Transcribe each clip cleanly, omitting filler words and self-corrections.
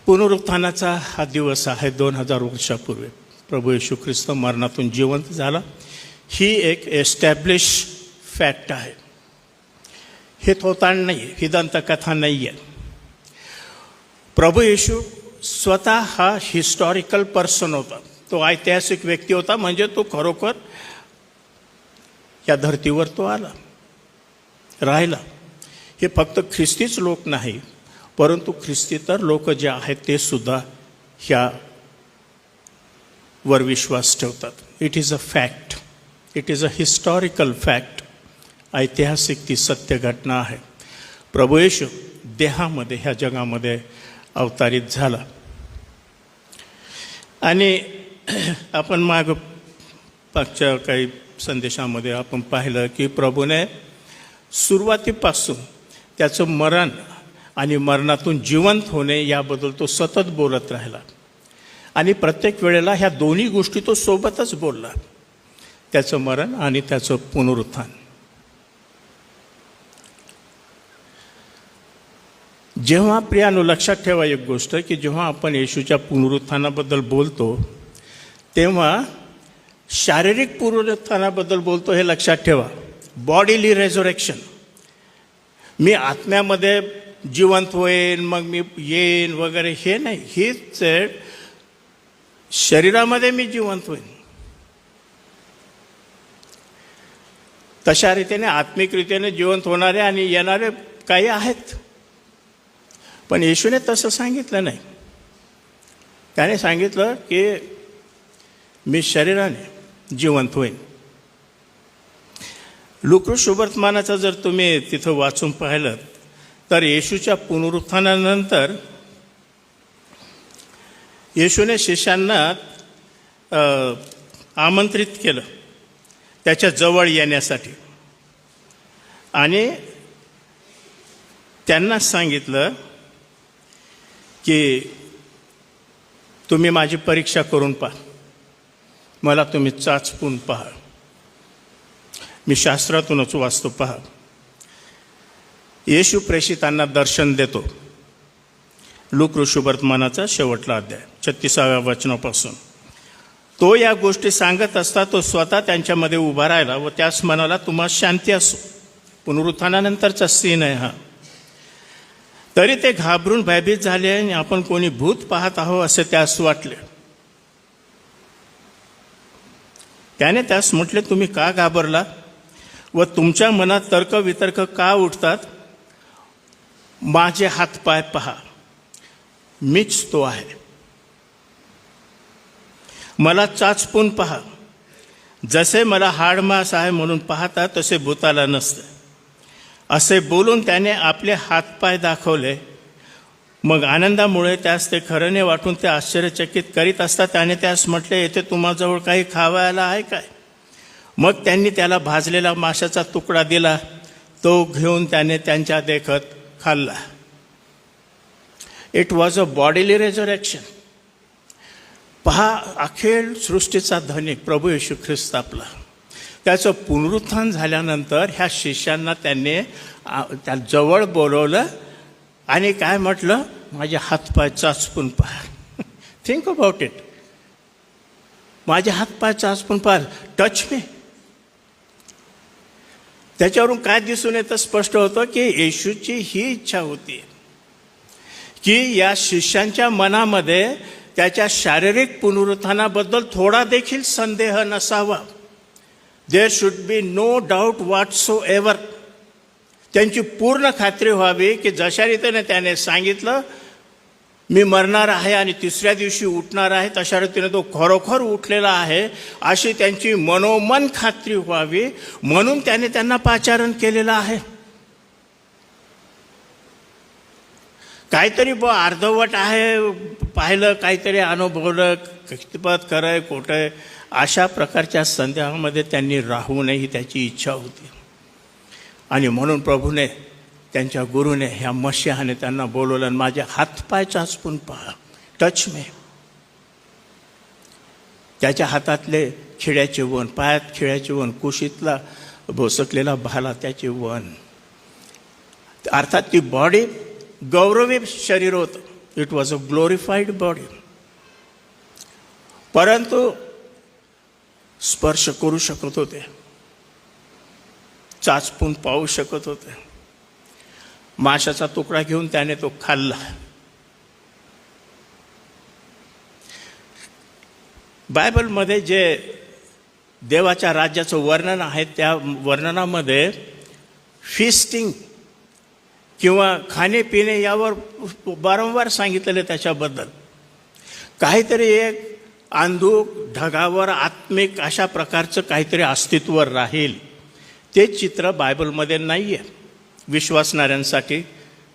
पुनरुत्थानाचा हा दिवस आहे. 2000 वर्षापूर्वी प्रभू येशू ख्रिस्त मरणातून जिवंत झाला. ही एक एस्टॅब्लिश फॅक्ट आहे. हे थोतांड नाही आहे, ही दंतकथा नाही आहे. प्रभू येशू स्वतः हा हिस्टॉरिकल पर्सन होता. तो ऐतिहासिक व्यक्ती होता. म्हणजे तो खरोखर या धर्तीवर तो आला, राहिला. हे फक्त ख्रिस्तीच लोक नाही, परंतु ख्रिस्तीतर लोक जे आहेत ते सुद्धा ह्या वर विश्वास ठेवतात. It is a fact, it is a historical fact. ऐतिहासिक ती सत्य घटना आहे. प्रभू येशू देहामध्ये ह्या जगामध्ये अवतारित झाला. आणि आपण मागच्या काही संदेशामध्ये आपण पाहिलं की प्रभूने सुरुवातीपासून त्याचं मरण आणि मरणातून जिवंत होणे याबद्दल तो सतत बोलत राहिला. आणि प्रत्येक वेळेला ह्या दोन्ही गोष्टी तो सोबतच बोलला, त्याचं मरण आणि त्याचं पुनरुत्थान. जेव्हा प्रियानो लक्षात ठेवा एक गोष्ट की जेव्हा आपण येशूच्या पुनरुत्थानाबद्दल बोलतो तेव्हा शारीरिक पुनरुत्थानाबद्दल बोलतो हे लक्षात ठेवा. बॉडीली रेझोरेक्शन, मी आत्म्यामध्ये जिवंत होईन मग मी येईन वगैरे, हे नाही. हीच शरीरामध्ये मी जिवंत होईन. तशा रीतीने आत्मिक रीतीने जिवंत होणारे आणि येणारे काही आहेत. पण येशूने तसं सांगितलं नाही. त्याने सांगितलं की मी शरीराने जिवंत होईन. लूका शुभवर्तमानाचा जर तुम्ही तिथं वाचून पाहिलं तर येशूच्या पुनरुत्थानानंतर येशूने शिष्यांना आमंत्रित केलं त्याच्या जवळ येण्यासाठी. आणि त्यांना सांगितलं की तुम्ही माझी परीक्षा करून पहा, मला तुम्ही चाचपून पहा, मी शास्त्रातूनच वाचतो पहा. येशू प्रेषितांना दर्शन देतो. लूका शुभवर्तमानाचा शेवटला अध्याय 36व्या वचनापासून. तो या गोष्टी सांगत असता तो स्वतः त्यांच्यामध्ये उभा राहिला व त्यास म्हणाला, तुम्हा शांती असो. पुनरुत्थानानंतरचा सीन आहे हा. तरी ते घाबरून भयभीत झाले आणि आपण कोणी भूत पाहत आहोत असे त्यास वाटले. त्याने त्यास म्हटले, तुम्ही का घाबरला व तुमच्या मनात तर्कवितर्क का उठतात? माझे हातपाय पहा, मीच तो आहे. मला चाचपून पहा, जसे मला हाडमास आहे म्हणून पाहता तसे भूताला नसते. असे बोलून त्याने आपले हातपाय दाखवले. मग आनंदामुळे त्यास ते खरं वाटून ते आश्चर्यचकित करीत असता त्याने त्यास म्हटले, येथे तुम्हाजवळ काही खावायला आहे काय? मग त्यांनी त्याला भाजलेला माशाचा तुकडा दिला. तो घेऊन त्याने त्यांच्या देखत खाल्ला. It was a bodily resurrection. पहा, अखेर सृष्टीचा धनिक प्रभू येशू ख्रिस्त आपला, त्याचं पुनरुत्थान झाल्यानंतर ह्या शिष्यांना त्यांनी त्या जवळ बोलवलं आणि काय म्हटलं, माझे हातपाय चाचपून पहा. Think about it. माझे हातपाय चाचपून पहा, टच मी. त्याच्यावरून काय दिसून येतं, स्पष्ट होतं की येशूची ही इच्छा होती की या शिष्यांच्या मनामध्ये त्याच्या शारीरिक पुनरुत्थानाबद्दल थोडा देखील संदेह नसावा. There should be no doubt whatsoever. त्यांची पूर्ण खात्री व्हावी की जशा रीतीने त्याने सांगितलं मी मरणार आहे आणि तिसऱ्या दिवशी उठणार आहे, तशा रीतीने तो खरोखर उठलेला आहे अशी त्यांची मनोमन खात्री व्हावी, म्हणून त्याने त्यांना पाचारण केलेलं आहे. काहीतरी अर्धवट आहे, पाहिलं, काहीतरी अनुभवलं, कितपत खरं आहे खोटं आहे, अशा प्रकारच्या संदेहामध्ये त्यांनी राहू नये ही त्याची इच्छा होती. आणि म्हणून प्रभूने, त्यांच्या गुरुने, ह्या मशिहाने त्यांना बोलवलं, माझे हातपाय चाचपून पहा, टच मे. त्याच्या हातातले खिळ्याचे वन, पायात खिळ्याचे वन, कुशीतला भोसकलेला भाला त्याचे वन. अर्थात ती बॉडी गौरवी शरीर होतं. It was a glorified body. परंतु स्पर्श करू शकत होते, चाचपून पाहू शकत होते. माशाचा तुकडा घेऊन त्याने तो खाल्ला. बायबलमध्ये जे देवाच्या राज्याचं वर्णन आहे त्या वर्णनामध्ये फिस्टिंग किंवा खाणेपिणे यावर वारंवार सांगितलेलं. त्याच्याबद्दल काहीतरी एक अंधुक ढगावर आत्मिक अशा प्रकारचं काहीतरी अस्तित्व राहील, ते चित्र बायबलमध्ये नाही आहे विश्वासणाऱ्यांसाठी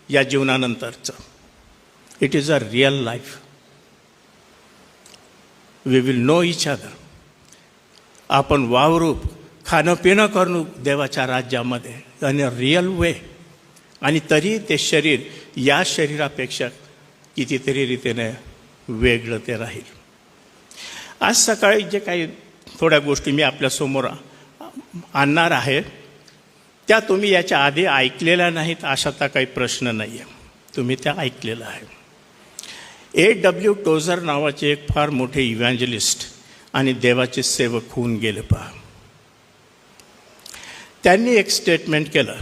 या जीवनानंतरचं. It is a real life. We will know each other. आपण वावरू, खाणं पिणं करू देवाच्या राज्यामध्ये इन अ रिअल वे. आणि तरी ते शरीर या शरीरापेक्षा कितीतरी रीतीने वेगळं ते राहील. आज सकाळी जे काही थोड्या गोष्टी मी आपल्यासमोर आणणार आहे त्या तुम्ही याच्या आधी ऐकलेल्या नाहीत अशाचा काही प्रश्न नाही आहे. तुम्ही त्या ऐकलेलं आहे. A.W. टोझर नावाचे एक फार मोठे इव्हँजलिस्ट आणि देवाचे सेवक होऊन गेले पहा. त्यांनी एक स्टेटमेंट केलं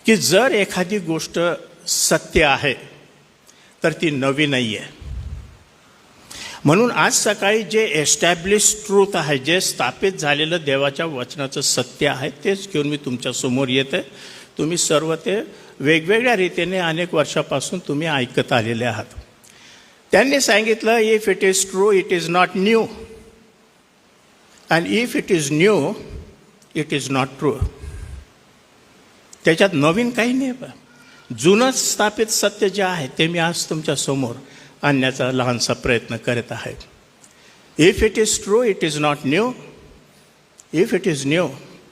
की जर एखादी गोष्ट सत्य आहे तर ती नवी नाही आहे. म्हणून आज सकाळी जे एस्टॅब्लिश ट्रूथ आहे, जे स्थापित झालेलं देवाच्या वचनाचं सत्य आहे, तेच घेऊन मी तुमच्यासमोर येते. तुम्ही सर्व ते वेगवेगळ्या रीतीने अनेक वर्षापासून तुम्ही ऐकत आलेले आहात. त्यांनी सांगितलं, if it is true it is not new, and if it is knew it is not true. त्याच्यात नवीन काही नाही. जुनं स्थापित सत्य जे आहे ते मी आज तुमच्यासमोर आणण्याचा लहानसा प्रयत्न करत आहे. If it is true it is not new, if it is knew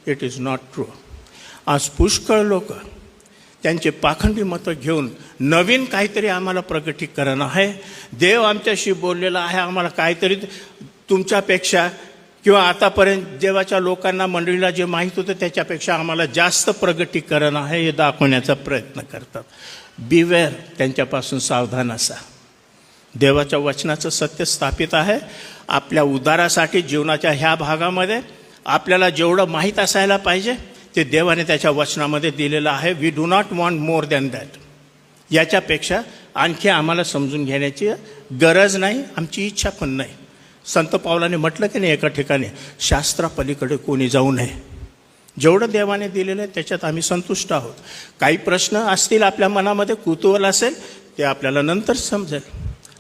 it is not true. आज पुष्कळ लोक त्यांचे पाखंडी मतं घेऊन नवीन काहीतरी आम्हाला प्रगटीकरण आहे, देव आमच्याशी बोललेला आहे, आम्हाला काहीतरी तुमच्यापेक्षा किंवा आतापर्यंत देवाच्या लोकांना मंडळीला जे माहीत होतं त्याच्यापेक्षा आम्हाला जास्त प्रगटीकरण आहे हे दाखवण्याचा प्रयत्न करतात. बिवेअर, त्यांच्यापासून सावधान असा. देवाच्या वचनाचं सत्य स्थापित आहे. आपल्या उद्धारासाठी जीवनाच्या ह्या भागामध्ये आपल्याला जेवढं माहीत असायला पाहिजे ते देवाने त्याच्या वचनामध्ये दिलेलं आहे. We do not want more than that. याच्यापेक्षा आणखी आम्हाला समजून घेण्याची गरज नाही, आमची इच्छा पण नाही. संत पावलाने म्हटलं की नाही एका ठिकाणी, शास्त्रापलीकडे कोणी जाऊ नये. जेवढं देवाने दिलेलं आहे त्याच्यात आम्ही संतुष्ट आहोत. काही प्रश्न असतील आपल्या मनामध्ये, कुतूहल असेल, ते आपल्याला नंतर समजेल.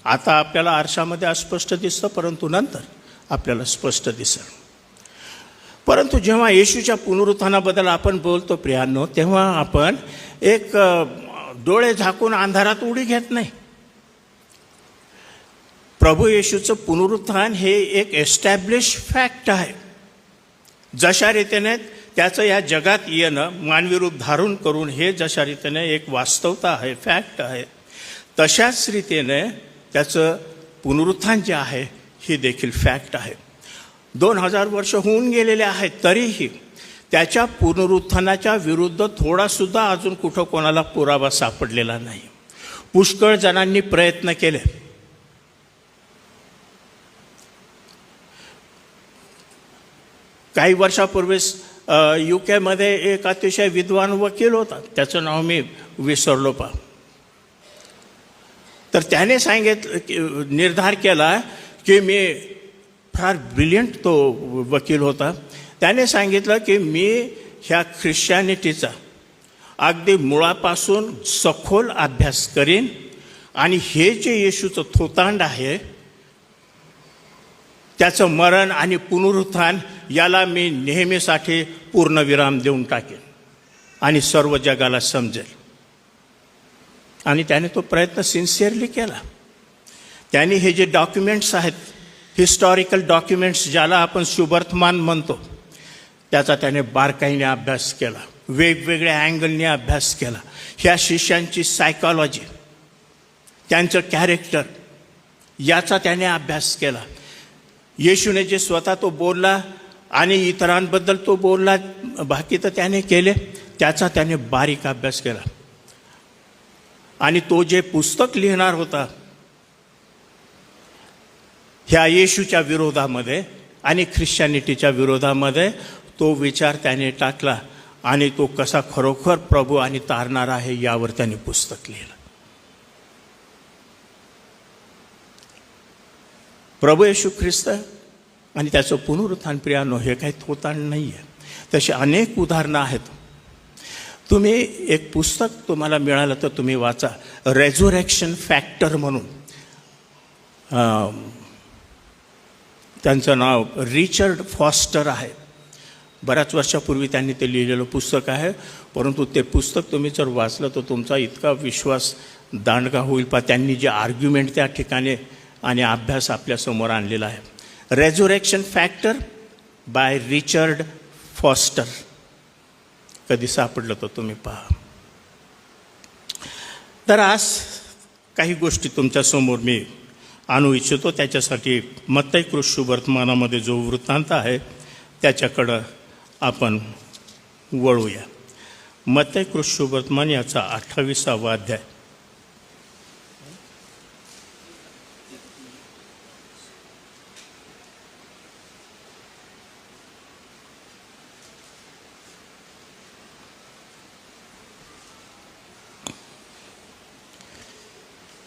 आता आपल्याला आरशामध्ये अस्पष्ट दिसतं, परंतु नंतर आपल्याला स्पष्ट दिसेल. परंतु जेव्हा येशूच्या पुनरुत्थानाबद्दल आपण बोलतो प्रियांनो, तेव्हा आपण एक डोळे झाकून अंधारात उडी घेत नाही. प्रभू येशूचं पुनरुत्थान हे एक एस्टॅब्लिश फॅक्ट आहे. जशा रीतीने त्याचं या जगात येणं, मानवी रूप धारण करून, हे जशा रीतीने एक वास्तवता आहे, फॅक्ट आहे, तशाच रीतीने त्याचं पुनरुत्थान जे आहे ही देखील फॅक्ट आहे. 2000 वर्ष होऊन गेलेले आहेत, तरीही त्याच्या पुनरुत्थानाच्या विरुद्ध थोडासुद्धा अजून कुठं कोणाला पुरावा सापडलेला नाही. पुष्कळ जणांनी प्रयत्न केले. काही वर्षापूर्वीच UK एक अतिशय विद्वान वकील होता, त्याचं नाव मी विसरलो पा. तर त्याने निर्धार केला की मी, फार ब्रिलियंट तो वकील होता, त्याने सांगितलं की मी ह्या ख्रिश्चॅनिटीचा अगदी मुळापासून सखोल अभ्यास करीन आणि हे जे येशूचं थोतांड आहे त्याचं मरण आणि पुनरुत्थान याला मी नेहमीसाठी पूर्णविराम देऊन टाकेन आणि सर्व जगाला समजेल. आणि त्याने तो प्रयत्न सिन्सिअरली केला. त्याने हे जे डॉक्युमेंट्स आहेत, हिस्टॉरिकल डॉक्युमेंट्स ज्याला आपण शुभवर्तमान म्हणतो, त्याचा त्याने बारकाईने अभ्यास केला, वेगवेगळ्या अँगलने अभ्यास केला. ह्या शिष्यांची सायकॉलॉजी, त्यांचं कॅरेक्टर याचा त्याने अभ्यास केला. येशूने जे स्वतः तो बोलला आणि इतरांबद्दल तो बोलला, बाकी तर त्याने केले, त्याचा त्याने बारीक अभ्यास केला. आणि तो जे पुस्तक लिहिणार होता ह्या येशूच्या विरोधामध्ये आणि ख्रिश्चॅनिटीच्या विरोधामध्ये, तो विचार त्याने टाकला आणि तो कसा खरोखर प्रभू आणि तारणार आहे यावर त्याने पुस्तक लिहिलं. प्रभू येशू ख्रिस्त आणि त्याचं पुनरुत्थान प्रियानो हे काही थोतांड नाही आहे. तशी अनेक उदाहरणं आहेत. तुम्ही एक पुस्तक तुम्हाला मिळालं तर तुम्ही वाचा, रेझोरेक्शन फॅक्टर म्हणून. त्यांचं नाव रिचर्ड फॉस्टर आहे. बऱ्याच वर्षापूर्वी त्यांनी ते लिहिलेलं पुस्तक आहे. परंतु ते पुस्तक तुम्ही जर वाचलं तर तुमचा इतका विश्वास दांडगा होईल. त्यांनी जे आर्ग्युमेंट त्या ठिकाणी आणि अभ्यास आपल्यासमोर आणलेला आहे. रेझोरेक्शन फॅक्टर बाय रिचर्ड फॉस्टर. कधी सापडलं तर तुम्ही पहा. तर आज काही गोष्टी तुमच्यासमोर मी आणू इच्छितो. त्याच्यासाठी मत्ती शुभवर्तमानामध्ये जो वृत्तांत आहे त्याच्याकडं आपण वळूया. मत्ती शुभवर्तमान याचा 28वा अध्याय.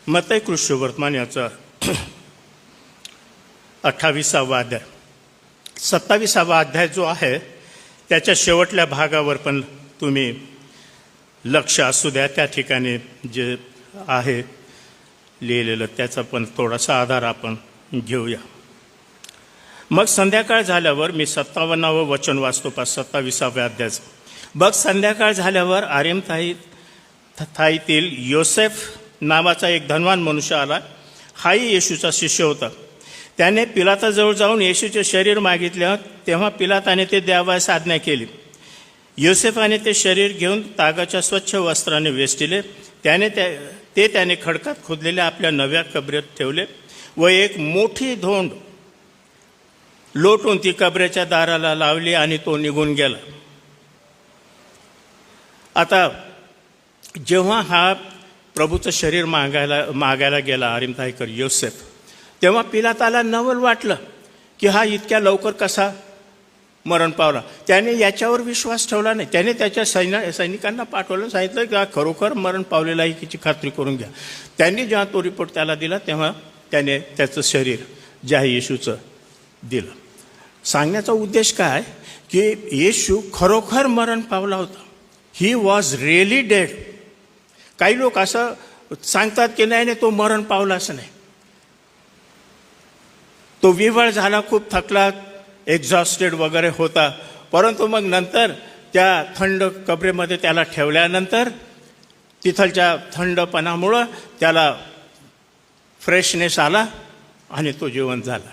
मत्ती शुभवर्तमान याचा 28वा अध्याय. 27वा अध्याय जो आहे त्याच्या शेवटल्या भागावर पण तुम्ही लक्ष असू द्या. त्या ठिकाणी जे आहे लिहिलेलं त्याचा पण थोडासा आधार आपण घेऊया. मग संध्याकाळ झाल्यावर, मी 57वं वचन वाचतो 27व्या अध्यायाचं. मग संध्याकाळ झाल्यावर थाईतील योसेफ नावाचा एक धनवान मनुष्य आला. हाही येशूचा शिष्य होता. त्याने पिलाताजवळ जाऊन येशूचे शरीर मागितले. तेव्हा पिलाताने ते द्यावयास आज्ञा केली. योसेफाने ते शरीर घेऊन तागाच्या स्वच्छ वस्त्राने वेष्टिले. त्याने खडकात खोदलेल्या आपल्या नव्या कबरेत ठेवले व एक मोठी धोंड लोटून ती कबरेच्या दाराला लावली आणि तो निघून गेला. आता जेव्हा हा प्रभूचं शरीर मागायला गेला अरिमथाईकर योसेफ, तेव्हा पिलाताला नवल वाटलं की हा इतक्या लवकर कसा मरण पावला. त्याने याच्यावर विश्वास ठेवला नाही. त्याने त्याच्या सैनिकांना पाठवलं, सांगितलं की हा खरोखर मरण पावलेला आहे याची खात्री करून घ्या. त्यांनी जेव्हा तो रिपोर्ट त्याला दिला तेव्हा त्याने त्याचं शरीर जे आहे येशूचं दिलं. सांगण्याचा उद्देश काय की येशू खरोखर मरण पावला होता. He was really dead. काही लोक असं सांगतात की नाही तो मरण पावलाच नाही. तो विव्हळ झाला, खूप थकला, एक्झॉस्टेड वगैरे होता. परंतु मग नंतर त्या थंड कबरेमध्ये त्याला ठेवल्यानंतर तिथलच्या थंडपणामुळं त्याला फ्रेशनेस आला आणि तो जिवंत झाला.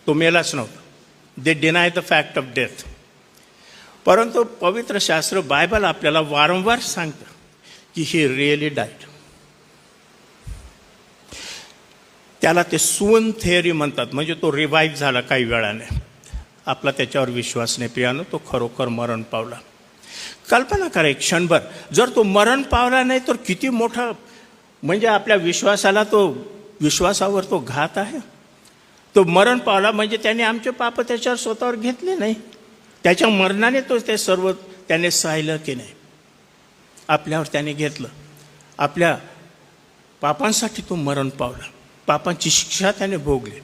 तो मेलाच नव्हता. They deny the fact of death. परंतु पवित्र शास्त्र बायबल आपल्याला वारंवार सांगतं की ही रिअली डाईड. त्याला ते सून थेअरी म्हणतात, म्हणजे तो रिवाईव्ह झाला काही वेळाने. आपला त्याच्यावर विश्वास नाही प्रियानो, तो खरोखर मरण पावला. कल्पना करा एक क्षणभर, जर तो मरण पावला नाही तर किती मोठा, म्हणजे आपल्या विश्वासावर तो घात आहे. तो मरण पावला म्हणजे त्याने आमचे पाप त्याच्यावर स्वतःवर घेतले नाही. त्याच्या मरणाने तो ते सर्व त्याने सहायलं की नाही, आपल्यावर त्याने घेतलं. आपल्या पापांसाठी तो मरण पावला. पापांची शिक्षा त्याने भोगली.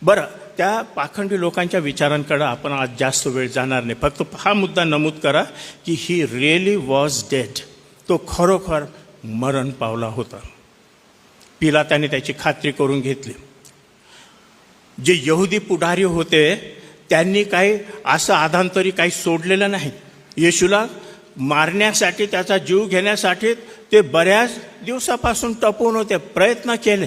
बरं, त्या पाखंडी लोकांच्या विचारांकडे आपण आज जास्त वेळ जाणार नाही. फक्त हा मुद्दा नमूद करा की ही रिअली वॉज डेड. तो खरोखर मरण पावला होता. पिलाताने त्याची खात्री करून घेतली. जे यहुदी पुढारी होते त्यांनी काही असं आधांतरी काही सोडलेलं नाही. येशूला मारण्यासाठी, त्याचा जीव घेण्यासाठी ते बऱ्याच दिवसापासून टपून होते, प्रयत्न केले.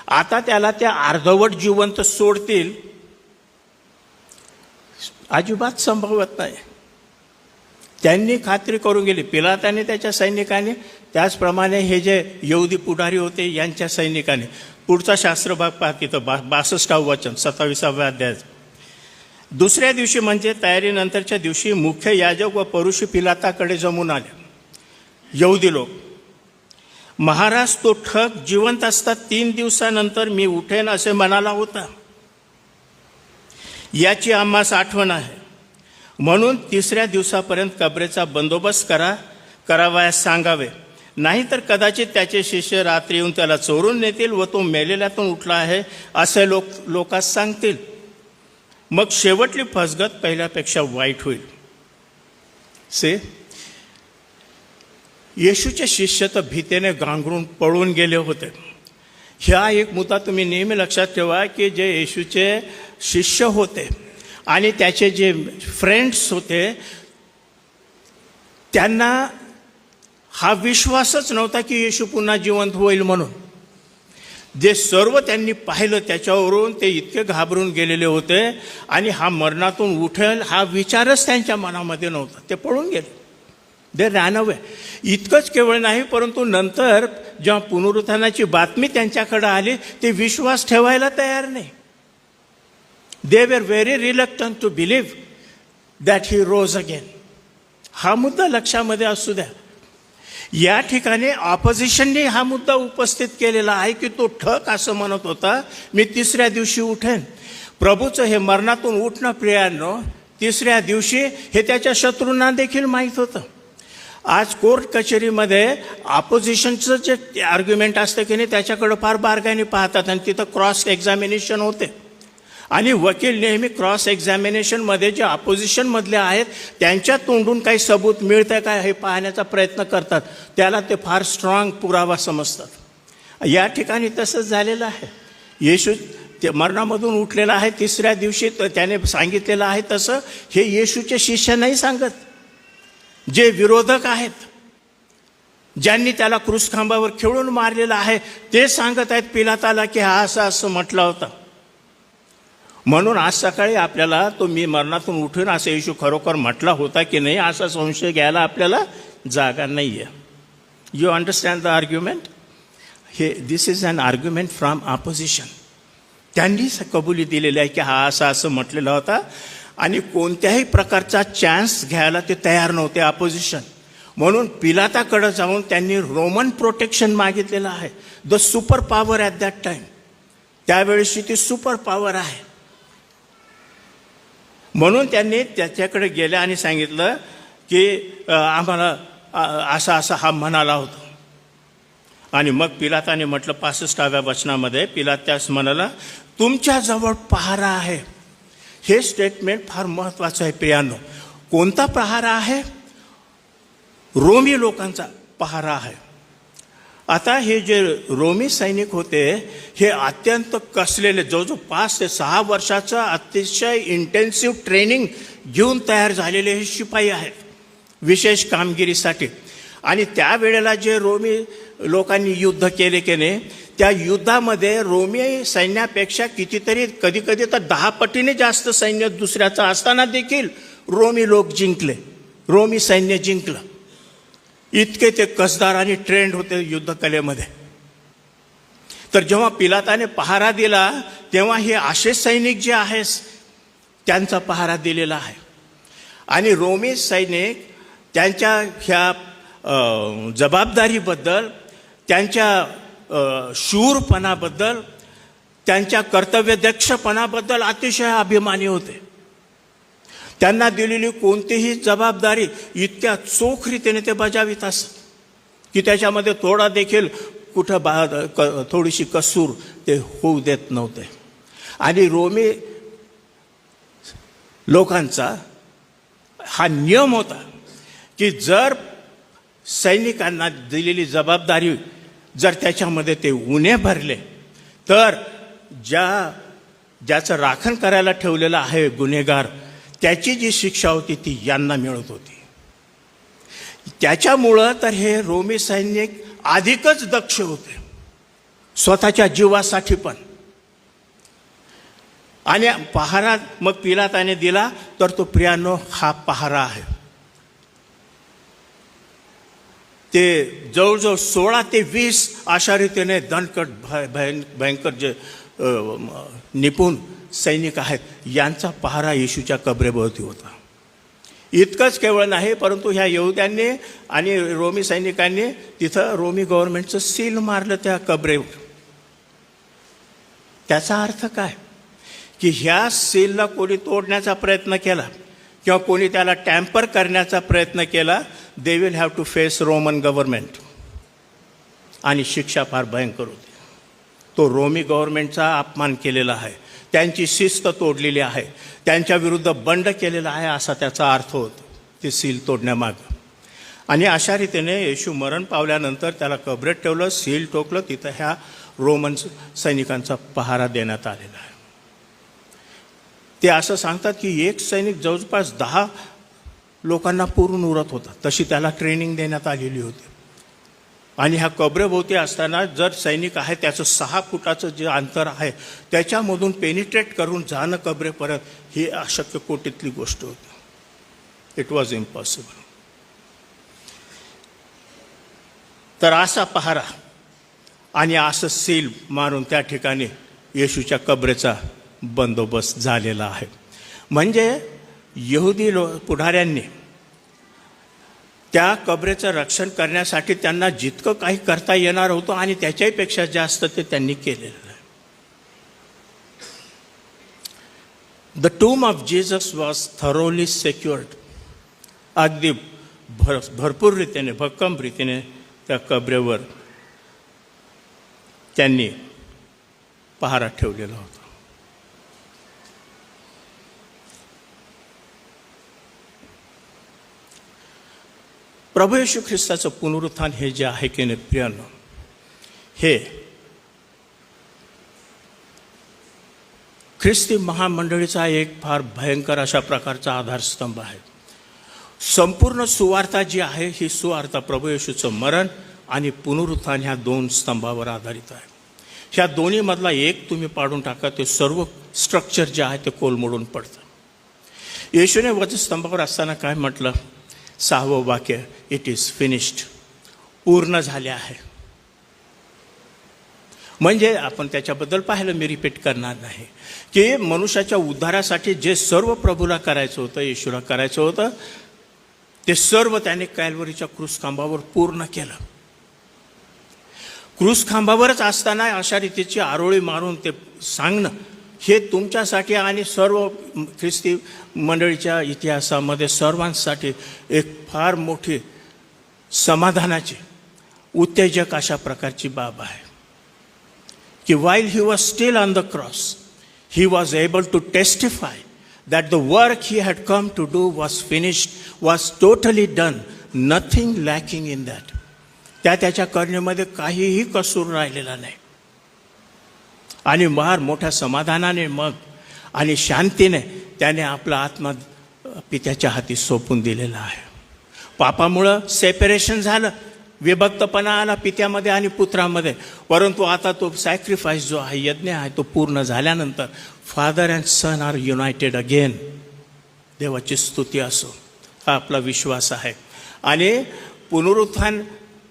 आता त्याला त्या अर्धवट जिवंत सोडतील अजिबात संभवत नाही. त्यांनी खात्री करून गेली, पिलाताने त्याच्या सैनिकाने, त्याचप्रमाणे हे जे यहुदी पुढारी होते यांच्या सैनिकाने. पुढचा शास्त्रभाग पहा तिथं 62 वचन 27व्या अध्यायात. दुसऱ्या दिवशी म्हणजे तयारीनंतरच्या दिवशी मुख्य याजक व परुषी पिलाताकडे जमून आले. यहुदी लोक महाराज तो ठग जिवंत असतात 3 दिवसानंतर मी उठेन असे म्हणाला होता, याची आम्हास आठवण आहे. म्हणून 3ऱ्या दिवसापर्यंत कबरेचा बंदोबस्त करावयास सांगावे, नाहीतर कदाचित त्याचे शिष्य रात्री येऊन त्याला चोरून नेतील व तो मेलेल्यातून उठला आहे असे लोकांस सांगतील. मग शेवटली फसगत पहिल्यापेक्षा वाईट होईल. येशूचे शिष्य तर भीतीने गांगरून पळून गेले होते. ह्या एक मुद्दा तुम्ही नेहमी लक्षात ठेवा की जे येशूचे शिष्य होते आणि त्याचे जे फ्रेंड्स होते त्यांना हा विश्वासच नव्हता की येशू पुन्हा जिवंत होईल म्हणून. जे सर्व त्यांनी पाहिलं त्याच्यावरून ते इतके घाबरून गेलेले होते आणि हा मरणातून उठेल हा विचारच त्यांच्या मनामध्ये नव्हता. ते पळून गेले. दे रॅन अवे. इतकंच केवळ नाही, परंतु नंतर जेव्हा पुनरुत्थानाची बातमी त्यांच्याकडे आली ते विश्वास ठेवायला तयार नाही. They were very reluctant to believe that he rose again. हा मुद्दा लक्षामध्ये असू द्या. या ठिकाणी ऑपोजिशनने हा मुद्दा उपस्थित केलेला आहे की तो ठग असं म्हणत होता मी 3ऱ्या दिवशी उठेन. प्रभूचं हे मरणातून उठणं प्रियांनो 3ऱ्या दिवशी हे त्याच्या शत्रूंना देखील माहीत होतं. आज कोर्ट कचेरीमध्ये ऑपोजिशनचं जे आर्ग्युमेंट असतं की नाही त्याच्याकडं फार बारकाईने पाहतात आणि तिथं क्रॉस एक्झामिनेशन होते आणि वकील नेहमी क्रॉस एक्झामिनेशनमध्ये जे ऑपोजिशनमधले आहेत त्यांच्या तोंडून काही सबूत मिळतं काय हे पाहण्याचा प्रयत्न करतात. त्याला ते फार स्ट्रॉंग पुरावा समजतात. या ठिकाणी तसंच झालेलं आहे. येशू ते मरणामधून उठलेला आहे 3ऱ्या दिवशी त्याने सांगितलेलं आहे तसं हे येशूचे शिष्य नाही सांगत. जे विरोधक आहेत, ज्यांनी त्याला क्रूसखांबावर खिळून मारलेलं आहे ते सांगत आहेत पिलाताला की हा असं म्हटलं होतं. म्हणून आज सकाळी आपल्याला तो मी मरणातून उठून असं येशू खरोखर म्हटला होता की नाही असा संशय घ्यायला आपल्याला जागा नाही आहे. You understand the argument. हे this is an argument from opposition. त्यांनी कबुली दिलेली आहे की हा असं म्हटलेला होता आणि कोणत्याही प्रकारचा चान्स घ्यायला ते तयार नव्हते ऑपोजिशन. म्हणून पिलाताकडे जाऊन त्यांनी रोमन प्रोटेक्शन मागितलेलं आहे. The super power at that time. त्यावेळेसची ती सुपर पॉवर आहे. म्हणून त्यांनी त्याच्याकडे गेले आणि सांगितलं की आम्हाला असा हा म्हणाला होता. आणि मग पिलाताने म्हटलं 65व्या वचनामध्ये पिलात त्यास म्हणाला तुमच्याजवळ पहारा आहे. हे स्टेटमेंट फार महत्त्वाचं आहे प्रियांनो. कोणता पहारा आहे? रोमी लोकांचा पहारा आहे. आता हे जे रोमी सैनिक होते हे अत्यंत कसलेले जवळजवळ 5 ते 6 वर्षाचं अतिशय इंटेन्सिव्ह ट्रेनिंग घेऊन तयार झालेले हे शिपाई आहेत विशेष कामगिरीसाठी. आणि त्यावेळेला जे रोमी लोकांनी युद्ध केले की नाही त्या युद्धामध्ये रोमी सैन्यापेक्षा कितीतरी कधी तर 10 पटीने जास्त सैन्य दुसऱ्याचं असताना देखील रोमी लोक जिंकले. रोमी सैन्य जिंकलं. इतके ते कसदार आणि ट्रेंड होते युद्धकलेमध्ये. तर जेव्हा पिलाताने पहारा दिला तेव्हा हे असे सैनिक जे आहेत त्यांचा पहारा दिलेला आहे. आणि रोमी सैनिक त्यांच्या ह्या जबाबदारीबद्दल, त्यांच्या शूरपणाबद्दल, त्यांच्या कर्तव्यदक्षपणाबद्दल अतिशय अभिमानी होते. त्यांना दिलेली कोणतीही जबाबदारी इतक्या चोख रीतीने ते बजावित असत की त्याच्यामध्ये थोडा देखील कुठं थोडीशी कसूर ते होऊ देत नव्हते. आणि रोमी लोकांचा हा नियम होता की जर सैनिकांना दिलेली जबाबदारी जर त्याच्यामध्ये ते उणे भरले तर ज्याचं राखण करायला ठेवलेलं आहे गुन्हेगार त्याची जी शिक्षा होती ती यांना मिळत होती. त्याच्यामुळं तर हे रोमी सैनिक अधिकच दक्ष होते स्वतःच्या जीवासाठी पण. आणि पहारा मग पिलाताने दिला तर तो प्रियानो हा पहारा आहे. ते जवळजवळ 16 ते 20 अशा रीतीने दणकट भयंकर जे निपुण सैनिक आहेत यांचा पहारा येशूच्या कबरेभोवती होता. इतकंच केवळ नाही, परंतु ह्या यहुद्यांनी आणि रोमी सैनिकांनी तिथं रोमी गव्हर्नमेंटचं सील मारलं त्या कबरेवर. त्याचा अर्थ काय की ह्या सीलला कोणी तोडण्याचा प्रयत्न केला किंवा कोणी त्याला टॅम्पर करण्याचा प्रयत्न केला, they will have to face Roman government, आणि शिक्षा फार भयंकर होती. तो रोमी गव्हर्नमेंटचा अपमान केलेला आहे, त्यांची शिस्त तोडलेली आहे, त्यांच्या विरुद्ध बंड केलेला आहे, असा त्याचा अर्थ होतो ते सील तोडण्यामागं. आणि अशा रीतीने येशू मरण पावल्यानंतर त्याला कबरेत ठेवलं, सील ठोकलं, तिथं ह्या रोमन सैनिकांचा पहारा देण्यात आलेला आहे. ते असं सांगतात की एक सैनिक जवळपास 10 लोकांना पुरून उरत होता, तशी त्याला ट्रेनिंग देण्यात आलेली होती. आणि ह्या कबरेभोवती असताना जर सैनिक आहे त्याचं 6 फुटाचं जे अंतर आहे त्याच्यामधून पेनिट्रेट करून जाणं कबरेपर्यंत ही अशक्य कोटीतली गोष्ट होती. It was impossible. तर असा पहारा आणि असं सील मारून त्या ठिकाणी येशूच्या कबरेचा बंदोबस्त झालेला आहे. म्हणजे यहुदी पुढाऱ्यांनी त्या कबरेचं रक्षण करण्यासाठी त्यांना जितकं काही करता येणार होतं आणि त्याच्याहीपेक्षा जास्त ते त्यांनी केलेलं आहे. The टूम of Jesus was thoroughly secured. अगदी भरपूर रीतीने, भक्कम रीतीने त्या कबरेवर त्यांनी पहारा ठेवलेला होता. प्रभू येशू ख्रिस्ताचं पुनरुत्थान हे जे आहे की नाही प्रियानो, हे ख्रिस्ती महामंडळीचा एक फार भयंकर अशा प्रकारचा आधारस्तंभ आहे. संपूर्ण सुवार्ता जी आहे ही सुवार्ता प्रभू येशूचं मरण आणि पुनरुत्थान ह्या 2 स्तंभावर आधारित आहे. ह्या दोन्हीमधला एक तुम्ही पाडून टाका, ते सर्व स्ट्रक्चर जे आहे ते कोलमडून पडतं. येशूने वधस्तंभावर असताना काय म्हटलं? 6वं वाक्य, इट इज फिनिश्ड, पूर्ण झाले आहे. म्हणजे आपण त्याच्याबद्दल पाहिलं, मी रिपीट करणार नाही, की मनुष्याच्या उद्धारासाठी जे सर्व प्रभूला करायचं होतं, येशूला करायचं होतं, ते सर्व त्याने कॅल्वरीच्या क्रूसखांबावर पूर्ण केलं. क्रूसखांबावरच असताना अशा रीतीची आरोळी मारून ते सांगणं, हे तुमच्यासाठी आणि सर्व ख्रिस्ती मंडळीच्या इतिहासामध्ये सर्वांसाठी एक फार मोठी समाधानाची, उत्तेजक अशा प्रकारची बाब आहे की while he was still on the cross, he was able to testify that the work he had come to do was finished, was totally done, nothing lacking in that. त्याच्या करण्यामध्ये काहीही कसूर राहिलेला नाही. आणि फार मोठ्या समाधानाने मग आणि शांतीने त्याने आपला आत्मा पित्याच्या हाती सोपून दिलेला आहे. पापामुळं सेपरेशन झालं, विभक्तपणा आला पित्यामध्ये आणि पुत्रामध्ये, परंतु आता तो सॅक्रिफाईस जो आहे, यज्ञ आहे, तो पूर्ण झाल्यानंतर father and son are united again. देवाची स्तुती असो, हा आपला विश्वास आहे. आणि पुनरुत्थान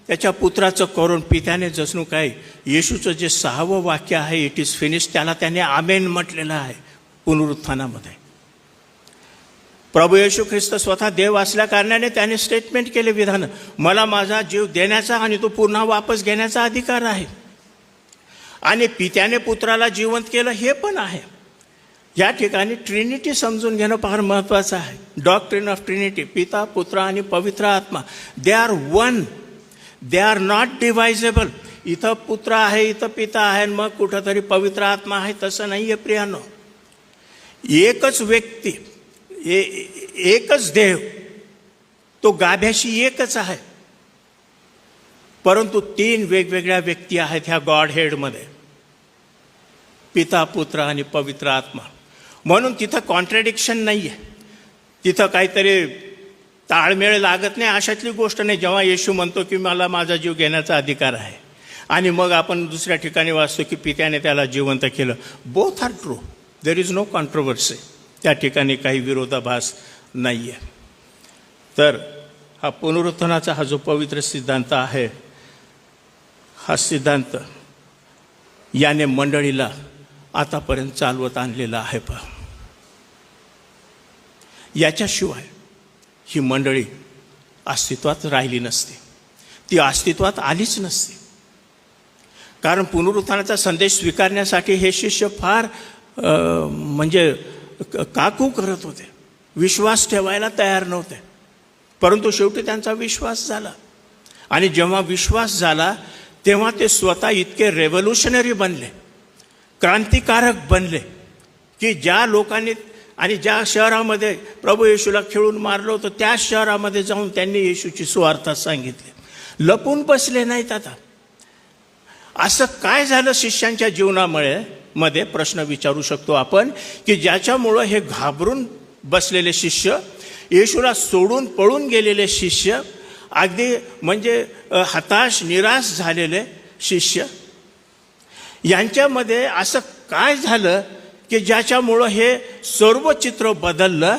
त्याच्या पुत्राचं करून पित्याने जसू काय येशूचं जे 6वं वाक्य आहे, इट इज फिनिश, त्याला त्याने आमेन म्हटलेलं आहे पुनरुत्थानामध्ये. प्रभू येशू ख्रिस्त स्वतः देव असल्या कारणाने त्याने स्टेटमेंट केले विधान, मला माझा जीव देण्याचा आणि तो पुन्हा वापस घेण्याचा अधिकार आहे. आणि पित्याने पुत्राला जिवंत केलं हे पण आहे. या ठिकाणी ट्रिनिटी समजून घेणं फार महत्त्वाचं आहे. डॉक्ट्रिन ऑफ ट्रिनिटी, पिता, पुत्र आणि पवित्र आत्मा, they are one, they are not divisible. इथं पुत्र आहे, इथं पिता आहे, मग कुठंतरी पवित्र आत्मा आहे, तसं नाही आहे प्रियानो. एकच व्यक्ती, एकच देव, तो गाभ्याशी एकच आहे, परंतु 3 वेगवेगळ्या व्यक्ती आहेत ह्या गॉड हेडमध्ये, पिता, पुत्र आणि पवित्र आत्मा. म्हणून तिथं कॉन्ट्रडिक्शन नाही आहे, तिथं काहीतरी ताळमेळ लागत नाही, अशातली गोष्ट नाही. जेव्हा येशू म्हणतो की मला माझा जीव घेण्याचा अधिकार आहे, आणि मग आपण दुसऱ्या ठिकाणी वाचतो की पित्याने त्याला जिवंत केलं, both are true, there is no controversy. त्या ठिकाणी काही विरोधाभास नाही आहे. तर हा पुनरुत्थानाचा हा जो पवित्र सिद्धांत आहे, हा सिद्धांत याने मंडळीला आतापर्यंत चालवत आणलेला आहे. याच्याशिवाय ही मंडळी अस्तित्वात राहिली नसती, ती अस्तित्वात आलीच नसती. कारण पुनरुत्थानाचा संदेश स्वीकारण्यासाठी हे शिष्य फार म्हणजे काकू करत होते, विश्वास ठेवायला तयार नव्हते. परंतु शेवटी त्यांचा विश्वास झाला. आणि जेव्हा विश्वास झाला तेव्हा ते स्वतः इतके रेव्होल्युशनरी बनले, क्रांतिकारक बनले, की ज्या लोकांनी आणि ज्या शहरामध्ये प्रभू येशूला खिळून मारलं होतं त्या शहरामध्ये जाऊन त्यांनी येशूची सुवार्ता सांगितली. लपून बसले नाहीत. आता असं काय झालं शिष्यांच्या जीवनामध्ये प्रश्न विचारू शकतो आपण, की ज्याच्यामुळं हे घाबरून बसलेले शिष्य, येशूला सोडून पळून गेलेले शिष्य, अगदी म्हणजे हताश निराश झालेले शिष्य, यांच्यामध्ये असं काय झालं की ज्याच्यामुळं हे सर्व चित्र बदललं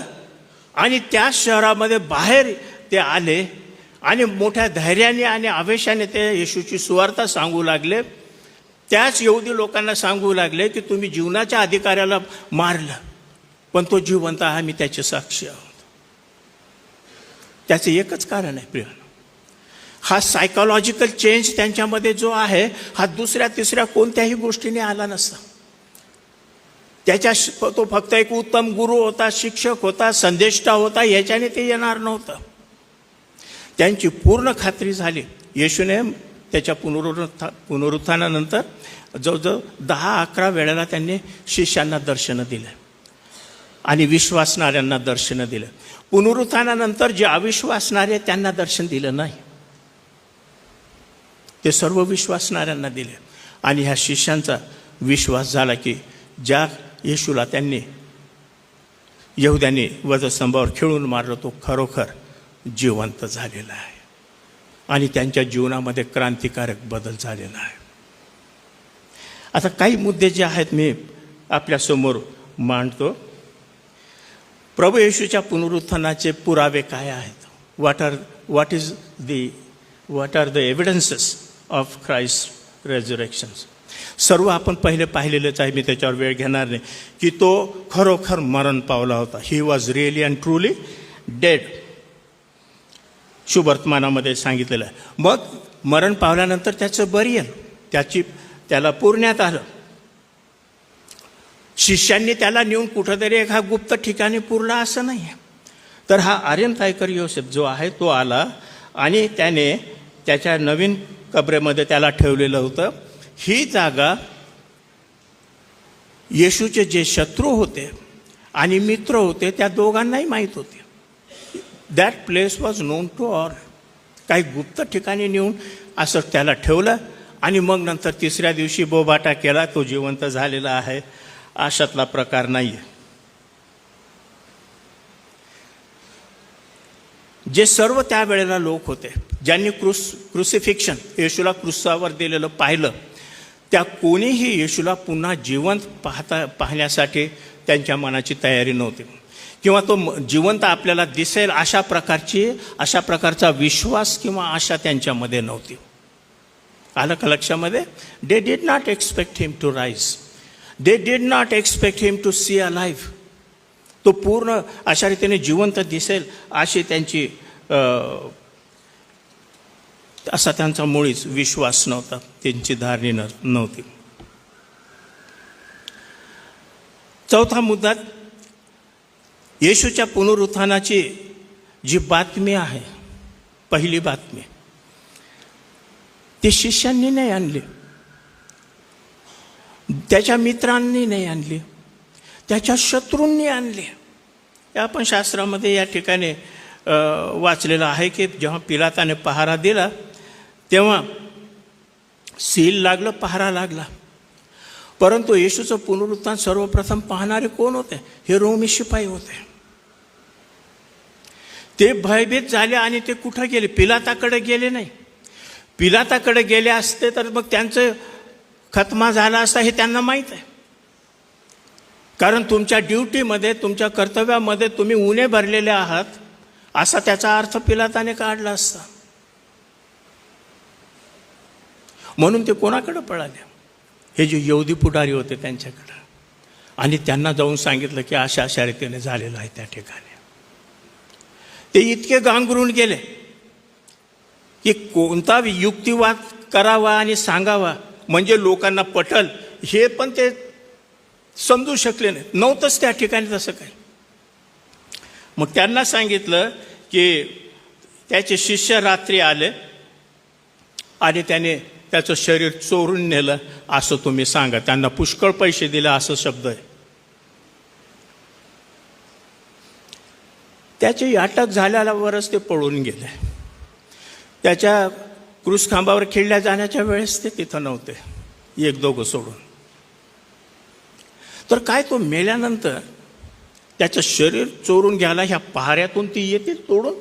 आणि त्या शहरामध्ये बाहेर ते आले आणि मोठ्या धैर्याने आणि आवेशाने ते येशूची सुवार्ता सांगू लागले. त्याच यहुदी लोकांना सांगू लागले की तुम्ही जीवनाच्या अधिकाऱ्याला मारलं, पण तो जिवंत आहे, आम्ही त्याचे साक्षी आहोत. त्याचं एकच कारण आहे प्रिय, हा सायकोलॉजिकल चेंज त्यांच्यामध्ये जो आहे हा दुसऱ्या तिसऱ्या कोणत्याही गोष्टीने आला नसता. तो फक्त एक उत्तम गुरु होता, शिक्षक होता, संदेष्टा होता, याच्याने ते येणार नव्हतं. त्यांची पूर्ण खात्री झाली. येशूने त्याच्या पुनरुत्थानानंतर जवळजवळ 10-11 वेळेला त्यांनी शिष्यांना दर्शनं दिले आणि विश्वासणाऱ्यांना दर्शनं दिलं. पुनरुत्थानानंतर जे अविश्वासणारे त्यांना दर्शन दिलं नाही, ते सर्व विश्वासणाऱ्यांना दिले. आणि ह्या शिष्यांचा विश्वास झाला की ज्या येशूला त्यांनी यहुद्यांनी वधस्तंभावर खिळून मारलं तो खरोखर जिवंत झालेला आहे आणि त्यांच्या जीवनामध्ये क्रांतिकारक बदल झालेला आहे. आता काही मुद्दे जे आहेत मी आपल्यासमोर मांडतो. प्रभू येशूच्या पुनरुत्थानाचे पुरावे काय आहेत? what are the evidences of Christ's resurrection? सर्व आपण पहिले पाहिलेलंच आहे, मी त्याच्यावर वेळ घेणार नाही, की तो खरोखर मरण पावला होता. He was really and truly dead, शुभवर्तमानामध्ये सांगितलेलं आहे. मग मरण पावल्यानंतर त्याचं बरियल, त्याला पुरण्यात आलं. शिष्यांनी त्याला नेऊन कुठंतरी एका गुप्त ठिकाणी पुरला असं नाही आहे. तर हा आर्यमथायकर योसेफ जो आहे तो आला आणि त्याने त्याच्या नवीन कबरेमध्ये त्याला ठेवलेलं होतं. ही जागा येशूचे जे शत्रू होते आणि मित्र होते त्या दोघांनाही माहीत होते. That place was known to all. काही गुप्त ठिकाणी नेऊन असं त्याला ठेवलं आणि मग नंतर तिसऱ्या दिवशी बोबाटा केला, तो जिवंत झालेला आहे, अशातला प्रकार नाही आहे. जे सर्व त्यावेळेला लोक होते ज्यांनी क्रुसिफिक्शन येशूला क्रुसावर दिलेलं पाहिलं, त्या कोणीही येशूला पुन्हा जिवंत पाहण्यासाठी त्यांच्या मनाची तयारी नव्हती, किंवा तो जिवंत आपल्याला दिसेल अशा प्रकारचा विश्वास किंवा आशा त्यांच्यामध्ये नव्हती. आलं का लक्षामध्ये? They did not expect him to rise, they did not expect him to see a life. तो पूर्ण अशा रीतीने जिवंत दिसेल अशी त्यांची असा त्यांचा मुळीच विश्वास नव्हता, त्यांची धारणी नव्हती. चौथा मुद्दा, येशूच्या पुनरुत्थानाची जी बातमी आहे, पहिली बातमी, ती शिष्यांनी नाही आणली, त्याच्या मित्रांनी नाही आणली, त्याच्या शत्रूंनी आणली. आपण शास्त्रामध्ये या ठिकाणी वाचलेलं आहे की जेव्हा पिलाताने पहारा दिला तेव्हा सील लागलं, पहारा लागला. परंतु येशूचं पुनरुत्थान सर्वप्रथम पाहणारे कोण होते? हे रोमी शिपाई होते. ते भयभीत झाले आणि ते कुठं गेले? पिलाताकडे गेले नाही. पिलाताकडे गेले असते तर मग त्यांचं खतमा झाला असता हे त्यांना माहीत आहे. कारण तुमच्या ड्युटीमध्ये, तुमच्या कर्तव्यामध्ये तुम्ही उणे भरलेले आहात असा त्याचा अर्थ पिलाताने काढला असता. म्हणून ते कोणाकडे पळाले? हे जे यहुदी पुढारी होते त्यांच्याकडे. आणि त्यांना जाऊन सांगितलं की अशा रीतीने झालेलं आहे त्या ठिकाणी. ते इतके गांगरून गेले की कोणता युक्तिवाद करावा आणि सांगावा म्हणजे लोकांना पटल हे पण ते समजू शकले नाही. नव्हतंच त्या ठिकाणी तसं काही. मग त्यांना सांगितलं की त्याचे शिष्य रात्री आले आणि त्याने त्याचं शरीर चोरून नेलं असं तुम्ही सांगा. त्यांना पुष्कळ पैसे दिले असं शब्द आहे. त्याची अटक झाल्यावरच ते पळून गेले. त्याच्या क्रूसखांबावर खिळल्या जाण्याच्या वेळेस ते तिथं नव्हते, एक दोघं सोडून. तर काय तो मेल्यानंतर त्याचं शरीर चोरून घ्यायला ह्या पहाऱ्यातून ती येते तोडून?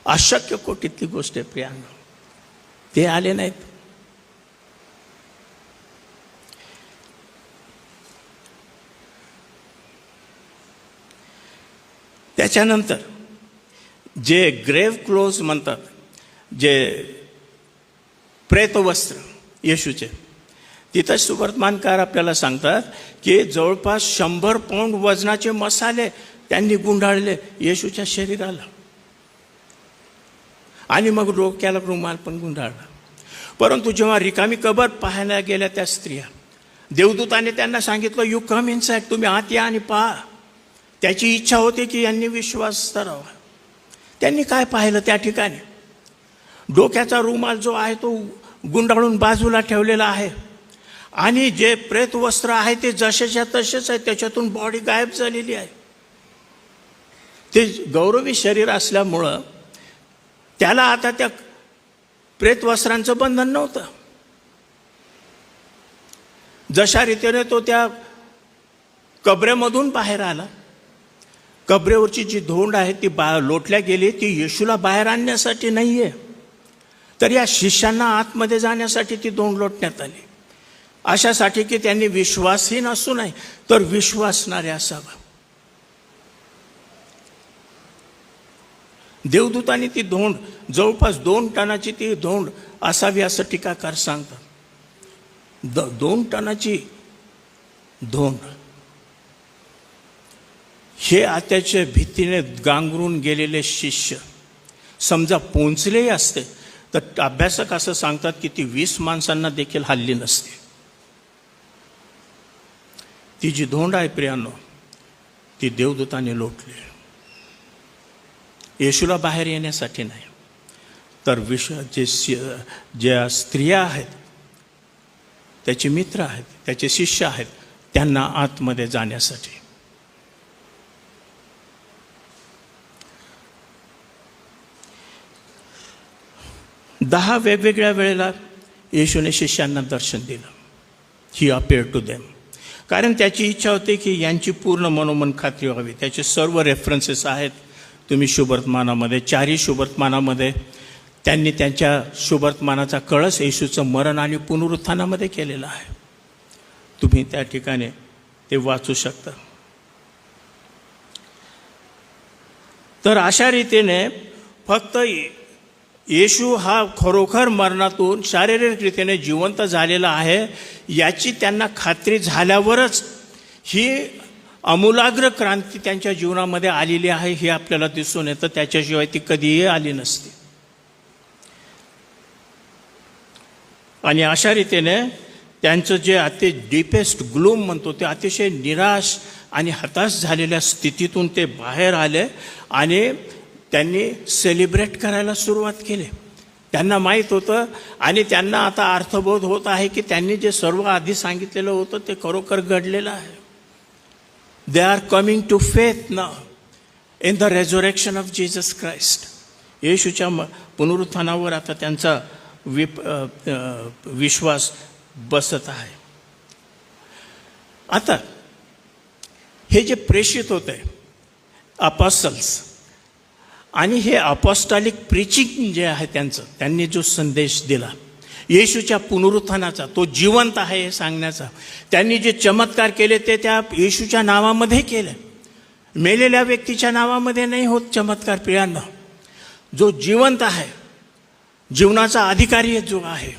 अशक्य कोटीतली गोष्ट आहे प्रियांनो. ते आले नाहीत. त्याच्यानंतर जे ग्रेव्ह क्लोज म्हणतात, जे प्रेतवस्त्र येशूचे, तिथं सुवर्तमानकार आपल्याला सांगतात की जवळपास 100 पौंड वजनाचे मसाले त्यांनी गुंडाळले येशूच्या शरीराला आणि मग डोक्याला रुमाल पण गुंडाळला. परंतु जेव्हा रिकामी कबर पाहायला गेल्या त्या स्त्रिया, देवदूताने त्यांना सांगितलं, यू कम इनसाइड, तुम्ही आत या आणि पहा. त्याची इच्छा होती की यांनी विश्वास करावा. त्यांनी काय पाहिलं त्या ठिकाणी? डोक्याचा रुमाल जो आहे तो गुंडाळून बाजूला ठेवलेला आहे आणि जे प्रेतवस्त्र आहे ते जसेच्या तसेच आहे. त्याच्यातून बॉडी गायब झालेली आहे. ते गौरवी शरीर असल्यामुळं त्याला आता त्या प्रेतवस्त्रांचं बंधन नव्हतं. जशा रीतीने तो त्या कबरेमधून बाहेर आला, कबरेवरची जी धोंड आहे ती लोटल्या गेली, ती येशूला बाहेर आणण्यासाठी नाही आहे, तर या शिष्यांना आतमध्ये जाण्यासाठी ती धोंड लोटण्यात आली. अशासाठी की त्यांनी विश्वासहीन असू नये तर विश्वासणारे असावं. देवदूतांनी ती धोंड, जवळपास 2 टनाची ती धोंड असावी असं टीकाकार सांगतात. 2 टनाची धोंड. हे आत्याच्या भीतीने गांगरून गेलेले शिष्य समजा पोंचलेही असते तर अभ्यासक असं सांगतात की ती 20 माणसांना देखील हल्ली नसते. ती जी धोंड आहे प्रियांनो, ती देवदूताने लोटली. येशूला बाहेर येण्यासाठी नाही, तर ज्या स्त्रिया आहेत, त्याचे मित्र आहेत, त्याचे शिष्य आहेत, त्यांना आतमध्ये जाण्यासाठी. दहा वेगवेगळ्या वेळेला येशूने शिष्यांना दर्शन दिलं. ही अपेअर टू देम. कारण त्याची इच्छा होती की यांची पूर्ण मनोमन खात्री व्हावी. त्याचे सर्व रेफरन्सेस आहेत तुम्ही शुभवर्तमानामध्ये, 4ही शुभवर्तमानामध्ये त्यांनी त्यांच्या शुभवर्तमानाचा कळस येशूचं मरण आणि पुनरुत्थानामध्ये केलेला आहे. तुम्ही त्या ठिकाणी ते वाचू शकता. तर अशा रीतीने फक्त येशू हा खरोखर मरणातून शारीरिक रीतीने जिवंत झालेला आहे याची त्यांना खात्री झाल्यावरच ही आमूलाग्र क्रांती त्यांच्या जीवनामध्ये आलेली आहे हे आपल्याला दिसून येतं. त्याच्याशिवाय ती कधीही आली नसती. आणि अशा रीतीने त्यांचं जे अति डीपेस्ट ग्लूम म्हणतो ते अतिशय निराश आणि हताश झालेल्या स्थितीतून ते बाहेर आले आणि त्यांनी सेलिब्रेट करायला सुरुवात केली. त्यांना माहीत होतं आणि त्यांना आता अर्थबोध होत आहे की त्यांनी जे सर्व आधी सांगितलेलं होतं ते खरोखर घडलेलं आहे. They are coming to faith now in the resurrection of Jesus Christ. येशूच्या पुनरुत्थानावर आता त्यांचा विश्वास बसत आहे. आता हे जे प्रेषित होते अपॉस्टल्स आणि हे अपॉस्टॉलिक प्रीचिंग जे आहे त्यांनी जो संदेश दिला येशूच्या पुनरुत्थानाचा, तो जिवंत आहे हे सांगण्याचा, त्यांनी जे चमत्कार केले ते त्या येशूच्या नावामध्ये केले. मेलेल्या व्यक्तीच्या नावामध्ये नाही होत चमत्कार प्रियांनो. जो जिवंत आहे, जीवनाचा अधिकारी जो आहे,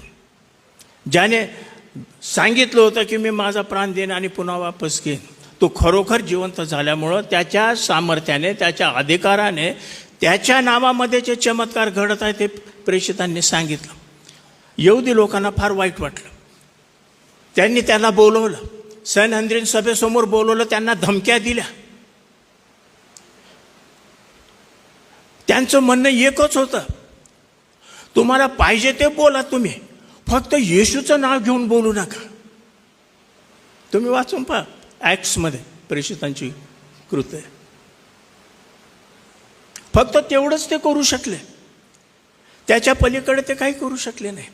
ज्याने सांगितलं होतं की मी माझा प्राण देईन आणि पुन्हा वापस घेईन, तो खरोखर जिवंत झाल्यामुळं त्याच्या सामर्थ्याने, त्याच्या अधिकाराने, त्याच्या नावामध्ये जे चमत्कार घडत आहे ते प्रेषितांनी सांगितलं. यहुदी लोकांना फार वाईट वाटलं. त्यांनी त्याला बोलवलं, सनहद्रीन सभेसमोर बोलवलं, त्यांना धमक्या दिल्या. त्यांचं म्हणणं एकच होतं, तुम्हाला पाहिजे ते बोला तुम्ही, फक्त येशूचं नाव घेऊन बोलू नका. तुम्ही वाचून पहा ॲक्ट्समध्ये प्रेषितांची कृत्य. फक्त तेवढंच ते करू शकले, त्याच्या पलीकडे ते काही करू शकले नाही.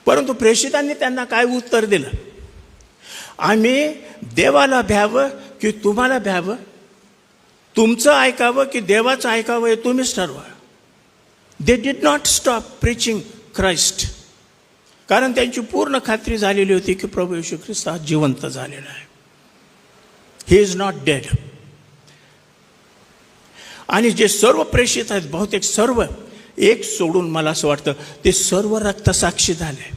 परंतु प्रेषितांनी त्यांना काय उत्तर दिलं? आम्ही देवाला भ्यावं की तुम्हाला भ्यावं, तुमचं ऐकावं की देवाचं ऐकावं हे तुम्हीच ठरवा. दे did not stop preaching Christ, कारण त्यांची पूर्ण खात्री झालेली होती की प्रभू येशू ख्रिस्त हा जिवंत झालेला आहे. He is not dead. आणि जे सर्व प्रेषित आहेत, बहुतेक सर्व, एक सोडून मला असं वाटतं ते सर्व रक्तसाक्षी झाले.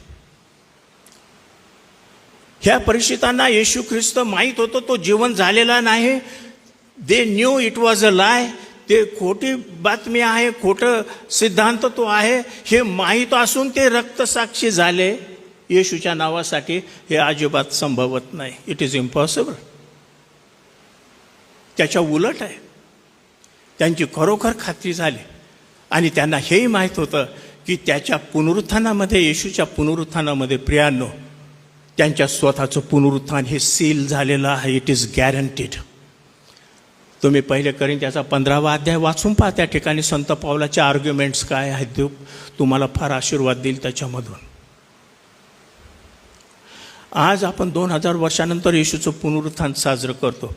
ह्या प्रेषितांना येशू ख्रिस्त माहीत होतं तो जिवंत झालेला नाही. They knew it was a lie. ते खोटी बातमी आहे, खोटं सिद्धांत तो आहे हे माहीत असून ते रक्तसाक्षी झाले येशूच्या नावासाठी. हे अजिबात संभवत नाही. It is impossible. त्याच्या उलट आहे, त्यांची खरोखर खात्री झाली आणि त्यांना हेही माहीत होतं की त्याच्या पुनरुत्थानामध्ये, येशूच्या पुनरुत्थानामध्ये प्रियांनो, त्यांच्या स्वतःचं पुनरुत्थान हे सील झालेलं आहे. It is guaranteed. तुम्ही पहिले कोरिंथ्याचा 15वा अध्याय वाचून पहा. त्या ठिकाणी संत पावलाचे आर्ग्युमेंट्स काय आहेत, देव तुम्हाला फार आशीर्वाद देईल त्याच्यामधून. आज आपण 2000 वर्षानंतर येशूचं पुनरुत्थान साजरं करतो.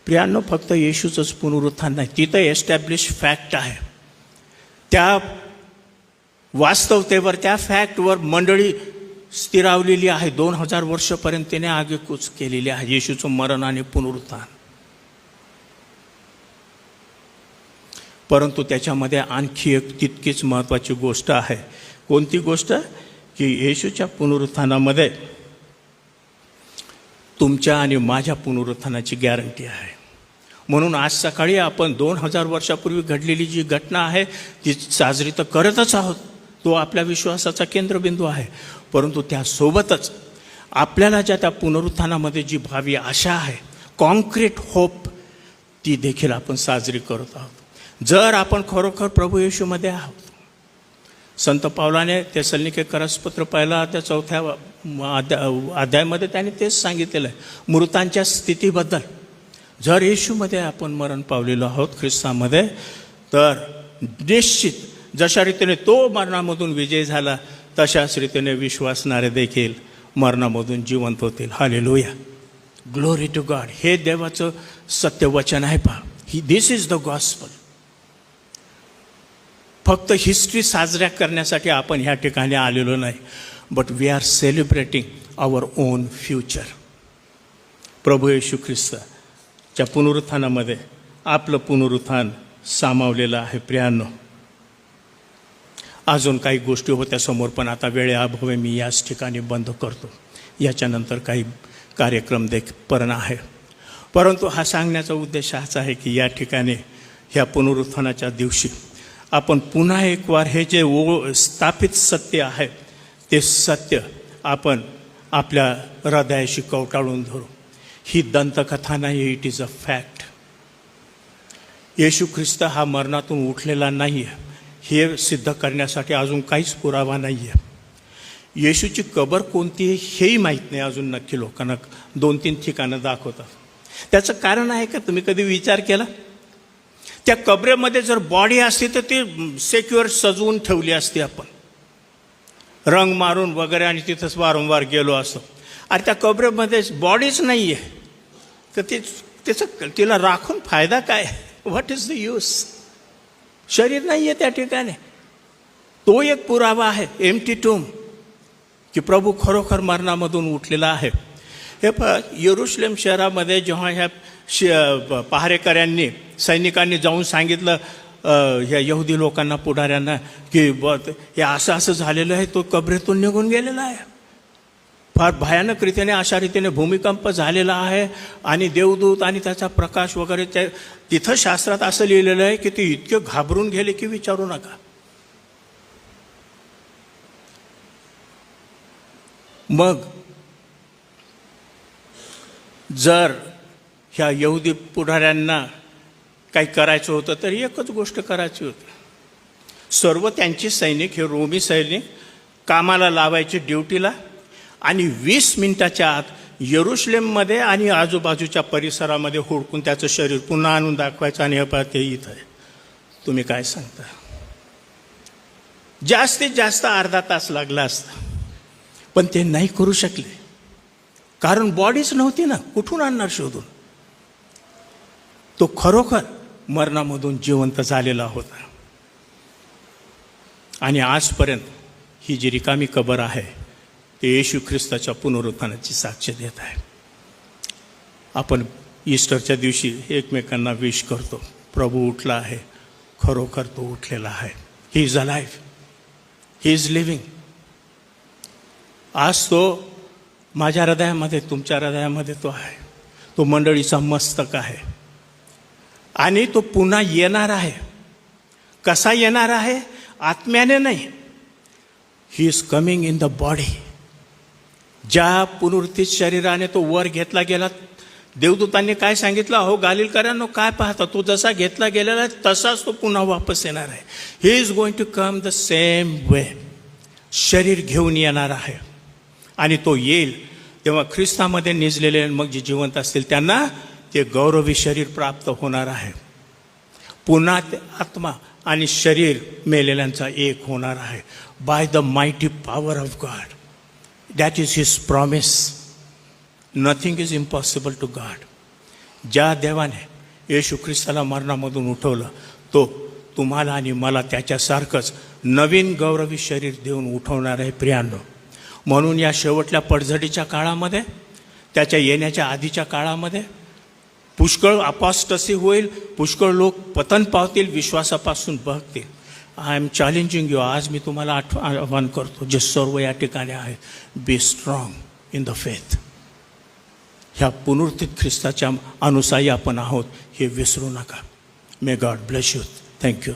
प्रियांनो, फक्त येशूचंच पुनरुत्थान नाही, तिथं एस्टॅब्लिश फॅक्ट आहे. त्या वास्तवतेवर, त्या फॅक्टवर मंडळी स्थिरावलेली आहे. 2000 वर्षापर्यंत त्याने आगेकूच केलेली आहे येशूचं मरण आणि पुनरुत्थान. परंतु त्याच्यामध्ये आणखी एक तितकीच महत्त्वाची गोष्ट आहे. कोणती गोष्ट? की येशूच्या पुनरुत्थानामध्ये तुमच्या आणि माझ्या पुनरुत्थानाची गॅरंटी आहे. म्हणून आज सकाळी आपण 2000 वर्षापूर्वी घडलेली जी घटना आहे ती साजरी तर करतच आहोत. तो आपल्या विश्वासाचा केंद्रबिंदू आहे. परंतु त्यासोबतच आपल्याला ज्या त्या पुनरुत्थानामध्ये जी भावी आशा आहे, कॉन्क्रीट होप, ती देखील आपण साजरी करत आहोत. जर आपण खरोखर प्रभू येशूमध्ये आहोत. संत पावलाने तेसलोनिकेकरास पत्र पहिला त्या 4थ्या अध्यायामध्ये त्याने तेच सांगितलेलं आहे मृतांच्या स्थितीबद्दल. जर येशूमध्ये आपण मरण पावलेलो आहोत ख्रिस्तामध्ये, तर निश्चित जशा रीतीने तो मरणामधून विजय झाला तशाच रीतीने विश्वासणारे देखील मरणामधून जिवंत होतील. Hallelujah, glory to God. हे देवाचं सत्यवचन आहे. पहा, दिस इज द गॉस्पल. फक्त हिस्ट्री साजऱ्या करण्यासाठी आपण ह्या ठिकाणी आलेलो नाही, but we are celebrating our own future. प्रभू येशू ख्रिस्ताच्या पुनरुत्थानामध्ये आपलं पुनरुत्थान सामावलेलं आहे. प्रियांनो, अजून काही गोष्टी होत्या समोर, पण आता वेळेअभावी मी याच ठिकाणी बंद करतो. याच्यानंतर काही कार्यक्रम पण आहे. परंतु हा सांगण्याचा उद्देश हाच आहे की या ठिकाणी ह्या पुनरुत्थानाच्या दिवशी आपण पुन्हा एक वार हे जे स्थापित सत्य आहे ते सत्य आपण आपल्या हृदयाशी कवटाळून धरू. ही दंतकथा नाही, इट इज अ फॅक्ट. येशू ख्रिस्त हा मरणातून उठलेला नाही आहे हे सिद्ध करण्यासाठी अजून काहीच पुरावा नाही आहे. येशूची कबर कोणती आहे हेही माहीत नाही अजून नक्की. लोकांना 2-3 ठिकाणं दाखवतात. त्याचं कारण आहे का? तुम्ही कधी विचार केला? त्या कबरेमध्ये जर बॉडी असती तर ती सेक्युअर सजवून ठेवली असती, आपण रंग मारून वगैरे, आणि तिथंच वारंवार गेलो असतो. आणि त्या कबरेमध्ये बॉडीच नाही आहे तर तिला राखून फायदा काय? What is the use? शरीर नाही आहे त्या ठिकाणी. तो एक पुरावा आहे, एम्प्टी टूम, की प्रभू खरोखर मरणामधून उठलेला आहे. हे यरूशलेम शहरामध्ये जेव्हा ह्या पहारेकऱ्यांनी, सैनिकांनी जाऊन सांगितलं ह्या यहुदी लोकांना, पुढाऱ्यांना, की हे असं असं झालेलं आहे, तो कबरेतून निघून गेलेला आहे. फार भयानक रीतीने अशा रीतीने भूमिकंप झालेला आहे आणि देवदूत आणि त्याचा प्रकाश वगैरे ते तिथं शास्त्रात असं लिहिलेलं आहे की ते इतके घाबरून गेले की विचारू नका. मग जर ह्या यहुदी पुढाऱ्यांना काही करायचं होतं तर एकच गोष्ट करायची होती. सर्व त्यांचे सैनिक, हे रोमी सैनिक कामाला लावायचे ड्युटीला आणि 20 मिनिटाच्या आत येरुशलेममध्ये आणि आजूबाजूच्या परिसरामध्ये हुडकून त्याचं शरीर पुन्हा आणून दाखवायचं आणि हे पहा ते इथं आहे. तुम्ही काय सांगता? जास्तीत जास्त अर्धा तास लागला असता, पण ते नाही करू शकले कारण बॉडीच नव्हती ना, कुठून आणणार शोधून? तो खरोखर मरणामधून जिवंत झालेला होता. आणि आजपर्यंत ही जी रिकामी कबर आहे ते येशू ख्रिस्ताच्या पुनरुत्थानाची साक्ष देत आहे. आपण ईस्टरच्या दिवशी एकमेकांना विश करतो, प्रभू उठला आहे, खरोखर तो उठलेला आहे. He is alive, he is living. आज तो माझ्या हृदयामध्ये, तुमच्या हृदयामध्ये तो आहे. तो मंडळीचा मस्तक आहे आणि तो पुन्हा येणार आहे. कसा येणार आहे? आत्म्याने नाही. He is coming in the body. ज्या पुनरुत्थित शरीराने तो वर घेतला गेला, देवदूतांनी काय सांगितलं? अहो गालिलकरांनो, काय पाहता? तो जसा घेतला गेलेला आहे तसाच तो पुन्हा वापस येणार आहे. He is going to come the same way. शरीर घेऊन येणार आहे आणि तो येईल तेव्हा ख्रिस्तामध्ये निजलेले मग जे जिवंत असतील त्यांना ते गौरवी शरीर प्राप्त होणार आहे. पुन्हा ते आत्मा आणि शरीर मेलेल्यांचा एक होणार आहे. By the mighty power of God. That is his promise. Nothing is impossible to God. ज्या देवाने येशू ख्रिस्ताला मरणामधून उठवलं तो तुम्हाला आणि मला त्याच्यासारखंच नवीन गौरवी शरीर देऊन उठवणार आहे प्रियांनो. म्हणून या शेवटल्या पडझडीच्या काळामध्ये, त्याच्या येण्याच्या आधीच्या काळामध्ये पुष्कळ अपॉस्टसी होईल, पुष्कळ लोक पतन पावतील, विश्वासापासून बघतील. I am challenging you. आज मी तुम्हाला आव्हान करतो, जे सर्व या ठिकाणी आहेत, be strong in the faith. ह्या पुनरुत्थित ख्रिस्ताच्या अनुसायी आपण आहोत हे विसरू नका. May God bless you. Thank you.